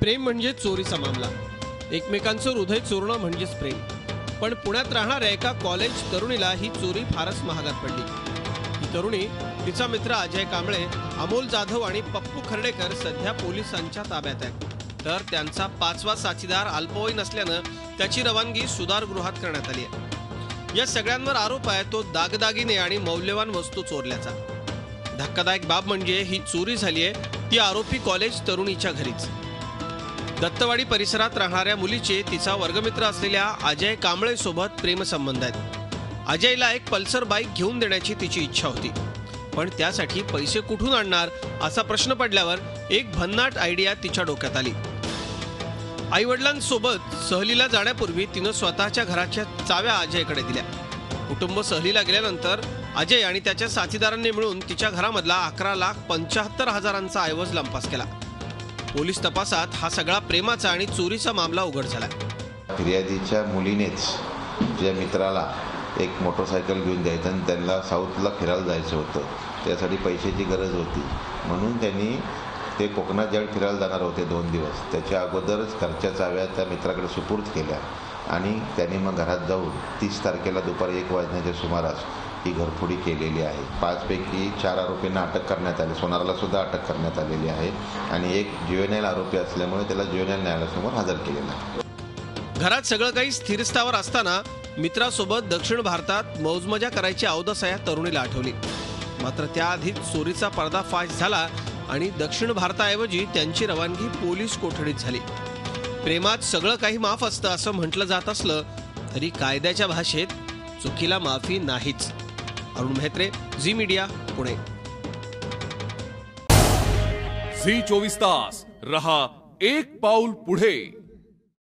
प्रेम म्हणजे चोरीचा मामला, एकमेकांचं हृदय चोरणं म्हणजेच प्रेम. पण पुण्यात राहणाऱ्या एका कॉलेज तरुणीला ही चोरी फारच महागात पडली. ही तरुणी, तिचा मित्र अजय कांबळे, अमोल जाधव आणि पप्पू खर्डेकर सध्या पोलिसांच्या ताब्यात आहे. तर त्यांचा पाचवा साथीदार अल्पवयीन असल्यानं त्याची रवानगी सुधारगृहात करण्यात आली आहे. या सगळ्यांवर आरोप आहे तो दागदागिने आणि मौल्यवान वस्तू चोरल्याचा. धक्कादायक बाब म्हणजे ही चोरी झाली आहे ती आरोपी कॉलेज तरुणीच्या घरीच. दत्तवाडी परिसरात राहणाऱ्या मुलीचे तिचा वर्गमित्र असलेल्या अजय कांबळे सोबत प्रेमसंबंध आहेत. अजयला एक पल्सर बाईक घेऊन देण्याची तिची इच्छा होती, पण त्यासाठी पैसे कुठून आणणार असा प्रश्न पडल्यावर एक भन्नाट आयडिया तिच्या डोक्यात आली. आईवडिलांसोबत सहलीला जाण्यापूर्वी तिनं स्वतःच्या घराच्या चाव्या अजयकडे दिल्या. कुटुंब सहलीला गेल्यानंतर अजय आणि त्याच्या साथीदारांनी मिळून तिच्या घरामधला 11,75,000चा ऐवज लंपास केला. पोलीस तपासात हा सगळा प्रेमाचा आणि चोरीचा मामला उघड झाला. फिर्यादीच्या मुलीनेच ज्या मित्राला एक मोटरसायकल घेऊन द्यायचं आणि त्यांना साऊथला फिरायला जायचं होतं, त्यासाठी पैशाची गरज होती म्हणून त्यांनी ते कोकणात ज्यावेळी फिरायला जाणार होते 2 दिवस, त्याच्या अगोदरच घरच्या चाव्या त्या मित्राकडे सुपूर्द केल्या आणि त्यांनी मग घरात जाऊन 30 तारखेला दुपारी 1 वाजण्याच्या सुमारास ही घरफोडी केलेली आहे. 5 पैकी 4 आरोपींना अटक करण्यात आली. सोनारला सुद्धा अटक करण्यात आलेली आहे आणि एक जुवेनाईल आरोपी असल्यामुळे त्याला जुवेनाईल न्यायालयासमोर हजर केलेला आहे. घरात सगळं काही स्थिरस्थावर असताना मित्रासोबत दक्षिण भारतात मौजमजा करायची अवदस या तरुणीला आठवली. मात्र त्याआधी चोरीचा पर्दाफाश झाला आणि दक्षिण भारताऐवजी त्यांची रवानगी पोलीस कोठडीत झाली. प्रेमात सगळं काही माफ असतं असं म्हटलं जात असलं तरी कायद्याच्या भाषेत चुकीला माफी नाहीच. अरुण मेहत्रे, झी मीडिया, पुणे. झी 24 तास रहा एक पाऊल पुढे.